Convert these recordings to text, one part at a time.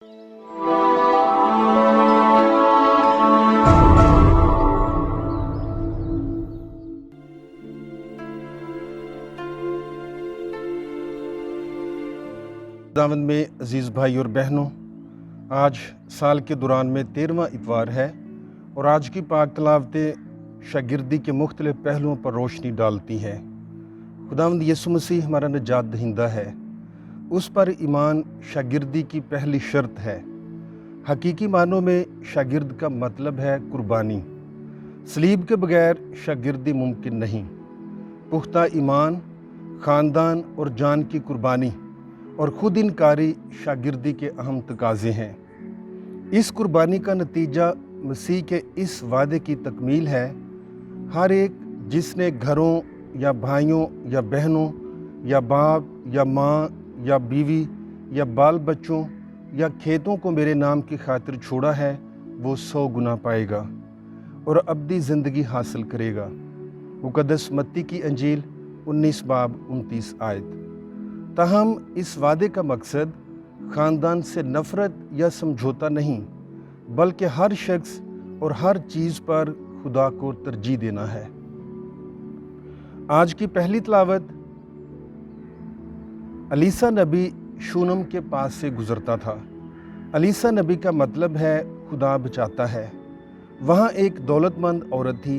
दावत में अजीज़ भाई और बहनों, आज साल के दौरान में 13वां इतवार है और आज की पाक तलावतें शागिर्दी के मुख्तलिफ पहलुओं पर रोशनी डालती हैं। खुदावंद यीशु मसीह हमारा निजात दहिंदा है, उस पर ईमान शागिर्दी की पहली शर्त है। हकीकी मानों में शागिर्द का मतलब है कुर्बानी। सलीब के बगैर शागिर्दी मुमकिन नहीं। पुख्ता ईमान, ख़ानदान और जान की कुर्बानी और खुद इनकारी शागिर्दी के अहम तकाज़े हैं। इस कुर्बानी का नतीजा मसीह के इस वादे की तकमील है। हर एक जिसने घरों या भाइयों या बहनों या बाप या माँ या बीवी या बाल बच्चों या खेतों को मेरे नाम की खातिर छोड़ा है, वो 100 गुना पाएगा और अब्दी ज़िंदगी हासिल करेगा। मुक़द्दस मत्ती की अंजील 19 बाब 29 आयत। ताहम इस वादे का मकसद ख़ानदान से नफ़रत या समझौता नहीं, बल्कि हर शख्स और हर चीज़ पर खुदा को तरजीह देना है। आज की पहली तलावत अलीसा नबी शूनम के पास से गुज़रता था। अलीसा नबी का मतलब है खुदा बचाता है। वहाँ एक दौलतमंद औरत थी,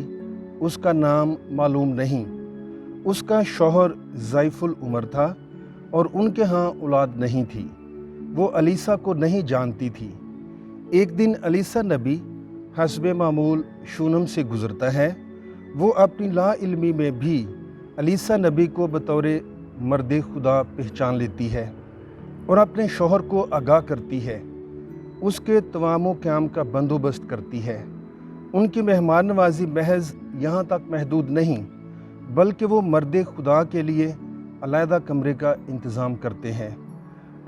उसका नाम मालूम नहीं। उसका शौहर ज़ाइफुल उमर था और उनके यहाँ औलाद नहीं थी। वो अलीसा को नहीं जानती थी। एक दिन अलीसा नबी हस्बे मामूल शूनम से गुज़रता है। वो अपनी ला इल्मी में भी अलीसा नबी को बतौर मर्द खुदा पहचान लेती है और अपने शौहर को आगाह करती है। उसके तमामो क़याम का बंदोबस्त करती है। उनकी मेहमान नवाजी महज यहाँ तक महदूद नहीं, बल्कि वो मर्द खुदा के लिए अलहदा कमरे का इंतज़ाम करते हैं।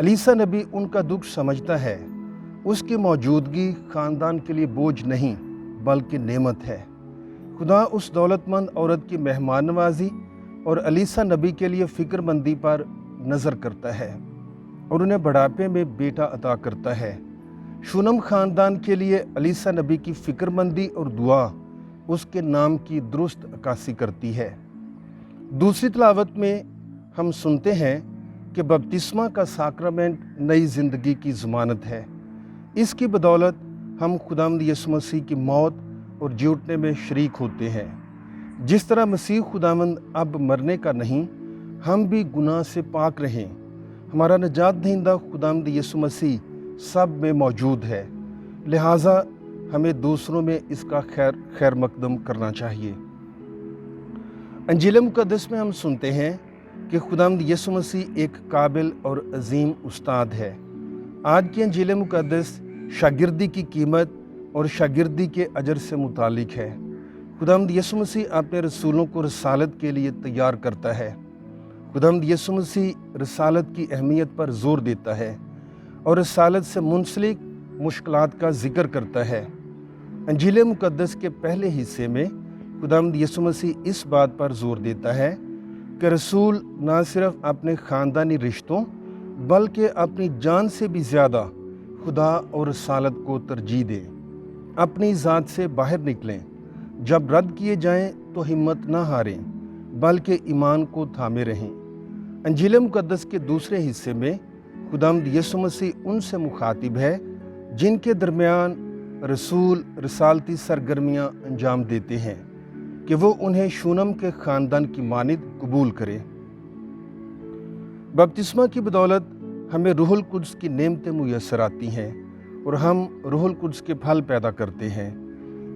अलीसा नबी उनका दुख समझता है। उसकी मौजूदगी ख़ानदान के लिए बोझ नहीं, बल्कि नेमत है। खुदा उस दौलतमंद औरत की मेहमान नवाजी और अलीसा नबी के लिए फ़िक्रमंदी पर नज़र करता है और उन्हें बुढ़ापे में बेटा अता करता है। शूनम ख़ानदान के लिए अलीसा नबी की फ़िक्रमंदी और दुआ उसके नाम की दुरुस्त अक्कासी करती है। दूसरी तलावत में हम सुनते हैं कि बपतिस्मा का साक्रामेंट नई ज़िंदगी की ज़मानत है। इसकी बदौलत हम खुदावंद यीशु मसीह की मौत और जी उठने में शरीक होते हैं। जिस तरह मसीह खुदावंद अब मरने का नहीं, हम भी गुनाह से पाक रहें। हमारा निजात दहिंदा खुदावंद यीशु मसीह सब में मौजूद है, लिहाजा हमें दूसरों में इसका खैर मकदम करना चाहिए। अंजील मुक़द्दस में हम सुनते हैं कि खुदावंद यीशु मसीह एक काबिल और अजीम उस्ताद है। आज की अंजील मुक़द्दस शागिर्दी की कीमत और शागिर्दी के अजर से मुतालिक है। खुदावंद यीशु मसीह अपने रसूलों को रसालत के लिए तैयार करता है। खुदावंद यीशु मसीह रसालत की अहमियत पर ज़ोर देता है और रसालत से मुंसलिक मुश्किलात का ज़िक्र करता है। अंजील मुक़द्दस के पहले हिस्से में खुदावंद यीशु मसीह इस बात पर ज़ोर देता है कि रसूल न सिर्फ अपने ख़ानदानी रिश्तों बल्कि अपनी जान से भी ज़्यादा खुदा और रसालत को तरजीह दें। अपनी ज़ात से बाहर निकलें। जब रद्द किए जाएं तो हिम्मत न हारें, बल्कि ईमान को थामे रहें। अंजील मुक़द्दस के दूसरे हिस्से में खुदावंद यीशु मसीह उनसे मुखातिब है जिनके दरमियान रसूल रसालती सरगर्मियाँ अंजाम देते हैं कि वो उन्हें शूनम के ख़ानदान की मानिद कबूल करे। बपतिस्मा की बदौलत हमें रूहुल कुद्स की नेमतें मुयस्सर आती हैं और हम रूहुल कुद्स के फल पैदा करते हैं।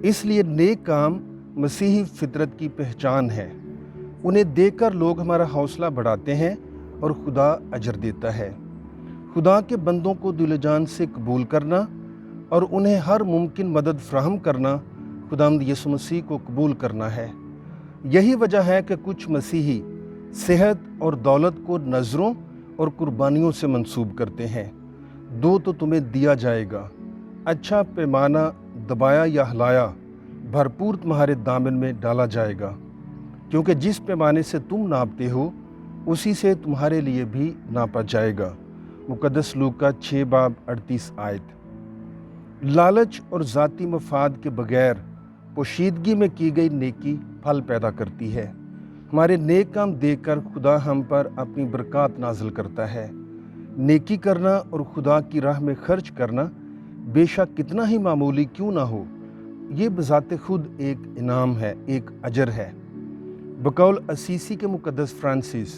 इसलिए नेक काम मसीही फितरत की पहचान है। उन्हें देखकर लोग हमारा हौसला बढ़ाते हैं और खुदा अजर देता है। खुदा के बंदों को दिल जान से कबूल करना और उन्हें हर मुमकिन मदद फराहम करना खुदावंद यीशु मसीह को कबूल करना है। यही वजह है कि कुछ मसीही सेहत और दौलत को नज़रों और कुर्बानियों से मंसूब करते हैं। दो तो तुम्हें दिया जाएगा, अच्छा पैमाना दबाया या हिलाया भरपूर तुम्हारे दामन में डाला जाएगा, क्योंकि जिस पैमाने से तुम नापते हो उसी से तुम्हारे लिए भी नापा जाएगा मुकद्दस लूका 6 बाब 38 आयत। लालच और ज़ाती मफाद के बगैर पोशीदगी में की गई नेकी फल पैदा करती है। हमारे नेक काम देखकर खुदा हम पर अपनी बरकत नाजिल करता है। नेकी करना और खुदा की राह में खर्च करना बेशक कितना ही मामूली क्यों ना हो, ये बज़ाते खुद एक इनाम है, एक अजर है। बकौल असीसी के मुकद्दस फ्रांसिस,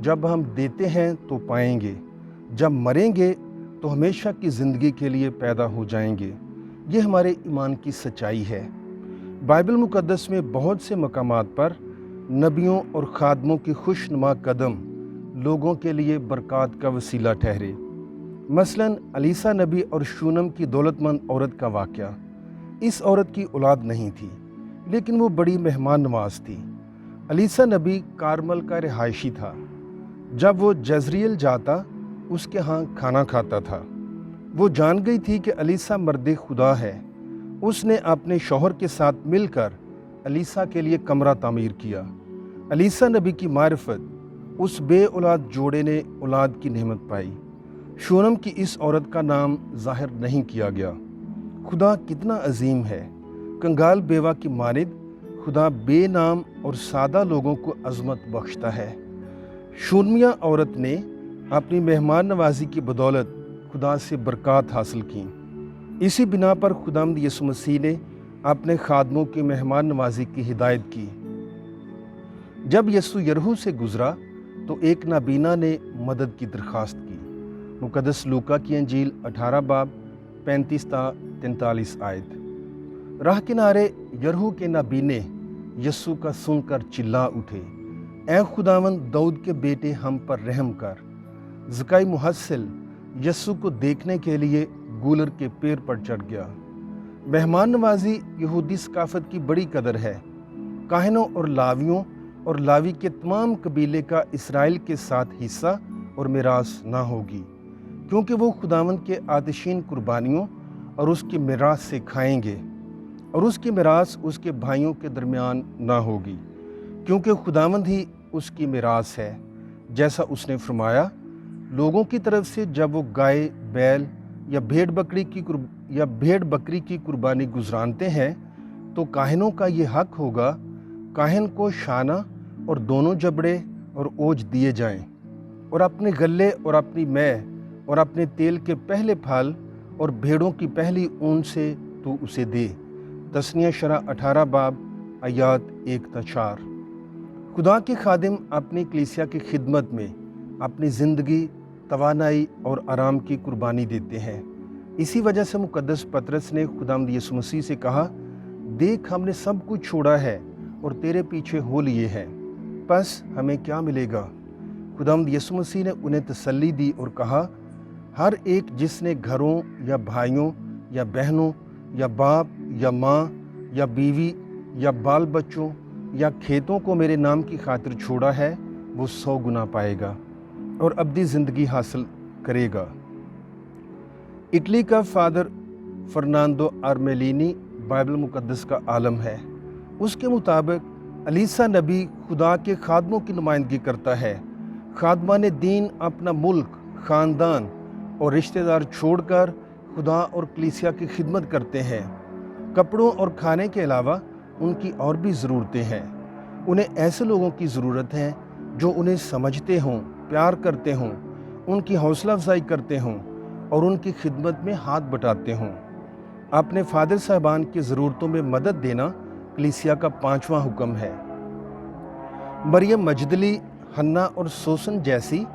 जब हम देते हैं तो पाएंगे, जब मरेंगे तो हमेशा की ज़िंदगी के लिए पैदा हो जाएंगे। ये हमारे ईमान की सच्चाई है। बाइबल मुकद्दस में बहुत से मकामात पर नबियों और खादमों की खुशनुमा कदम लोगों के लिए बरकत का वसीला ठहरे। मसलन अलीसा नबी और शूनम की दौलतमंद औरत का वाक़या। इस औरत की औलाद नहीं थी, लेकिन वो बड़ी मेहमान नवाज थी। अलीसा नबी कारमल का रिहायशी था। जब वो जज़रियल जाता, उसके यहाँ खाना खाता था। वो जान गई थी कि अलीसा मर्द खुदा है। उसने अपने शौहर के साथ मिलकर अलीसा के लिए कमरा तामीर किया। अलीसा नबी की मारिफत उस बे औलाद जोड़े ने औलाद की नेमत पाई। शूनम की इस औरत का नाम ज़ाहिर नहीं किया गया। खुदा कितना अजीम है। कंगाल बेवा की मानिद खुदा बेनाम और सादा लोगों को अज़मत बख्शता है। शूनमिया औरत ने अपनी मेहमान नवाजी की बदौलत खुदा से बरकत हासिल की। इसी बिना पर खुदावंद यीशु मसीह ने अपने खादमों की मेहमान नवाजी की हिदायत की। जब यीशु यरहू से गुजरा तो एक नाबीना ने मदद की दरख्वास्त की। मुकद्दस लूका की अंजील 18 बाब 35 ता 43 आयत। राह किनारे यरहू के नाबीने यीशु का सुनकर चिल्ला उठे, ऐ खुदावंद दाऊद के बेटे, हम पर रहम कर। ज़काई मुहस्सिल यीशु को देखने के लिए गूलर के पेड़ पर चढ़ गया। मेहमान नवाजी यहूदी सकाफत की बड़ी कदर है। काहिनों और लावियों और लावी के तमाम कबीले का इसराइल के साथ हिस्सा और मिरास ना होगी, क्योंकि वो खुदावंद के आतिशीन कुर्बानियों और उसकी मिरास से खाएंगे, और उसकी मिरास उसके भाइयों के दरमियान ना होगी, क्योंकि खुदावंद ही उसकी मिरास है। जैसा उसने फरमाया, लोगों की तरफ से जब वो गाय, बैल या भेड़ बकरी की कुर्बानी गुजरानते हैं, तो काहिनों का ये हक होगा, काहिन को शाना और दोनों जबड़े और ओज दिए जाएं, और अपने गले और अपनी मै और अपने तेल के पहले फल और भेड़ों की पहली ऊन से तो उसे दे। तस्निया शरा 18 बाब आयात 1 ता 4। खुदा के खादिम अपनी कलीसिया की खिदमत में अपनी ज़िंदगी, तवानाई और आराम की कुर्बानी देते हैं। इसी वजह से मुकद्दस पतरस ने खुदावंद यीशु मसीह से कहा, देख हमने सब कुछ छोड़ा है और तेरे पीछे हो लिए हैं, बस हमें क्या मिलेगा। खुदावंद यीशु मसीह ने उन्हें तसल्ली दी और कहा, हर एक जिसने घरों या भाइयों या बहनों या बाप या माँ या बीवी या बाल बच्चों या खेतों को मेरे नाम की खातिर छोड़ा है, वो 100 गुना पाएगा और अब्दी ज़िंदगी हासिल करेगा। इटली का फादर फर्नांडो आर्मेलिनी बाइबल मुकद्दस का आलम है। उसके मुताबिक अलीसा नबी खुदा के खादमों की नुमाइंदगी करता है। खादमान दीन अपना मुल्क, ख़ानदान और रिश्तेदार छोड़कर खुदा और कलीसिया की खिदमत करते हैं। कपड़ों और खाने के अलावा उनकी और भी ज़रूरतें हैं। उन्हें ऐसे लोगों की ज़रूरत है जो उन्हें समझते हों, प्यार करते हों, उनकी हौसला अफजाई करते हों और उनकी खिदमत में हाथ बटाते हों। अपने फादर साहबान की ज़रूरतों में मदद देना कलीसिया का 5वां हुक्म है। मरियम मजदली, हन्ना और सोसन जैसी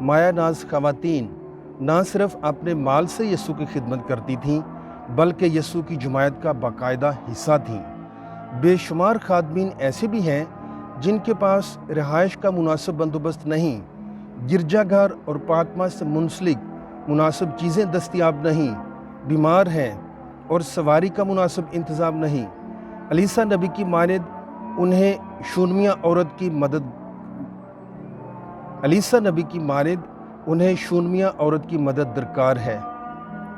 माया नाज ख़वातीन ना सिर्फ अपने माल से यीशु की खिदमत करती थीं, बल्कि यीशु की जमायत का बाकायदा हिस्सा थीं। बेशुमार खादमीन ऐसे भी हैं जिनके पास रिहाइश का मुनासिब बंदोबस्त नहीं, गिरजाघर और पाकमा से मुंसलिक मुनासिब चीज़ें दस्तियाब नहीं, बीमार हैं और सवारी का मुनासिब इंतज़ाम नहीं। अलीसा नबी की मानिद उन्हें शूनमिया औरत की मदद दरकार है।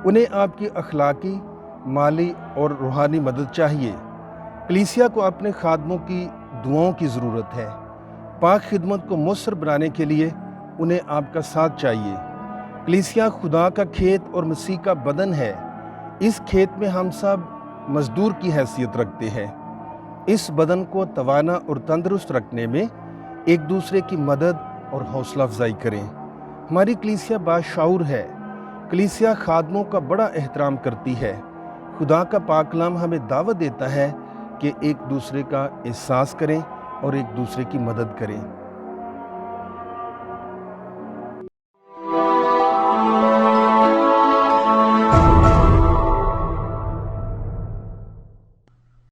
उन्हें आपकी अखलाकी, माली और रूहानी मदद चाहिए। कलीसिया को अपने खादमों की दुआओं की ज़रूरत है। पाक खिदमत को मौसर बनाने के लिए उन्हें आपका साथ चाहिए। कलीसिया खुदा का खेत और मसीह का बदन है। इस खेत में हम सब मजदूर की हैसियत रखते हैं। इस बदन को तवाना और तंदुरुस्त रखने में एक दूसरे की मदद और हौसला अफजाई करें। हमारी कलीसिया बाशऊर है। कलीसिया खादमों का बड़ा एहतराम करती है। खुदा का पाक कलाम हमें दावत देता है कि एक दूसरे का एहसास करें और एक दूसरे की मदद करें।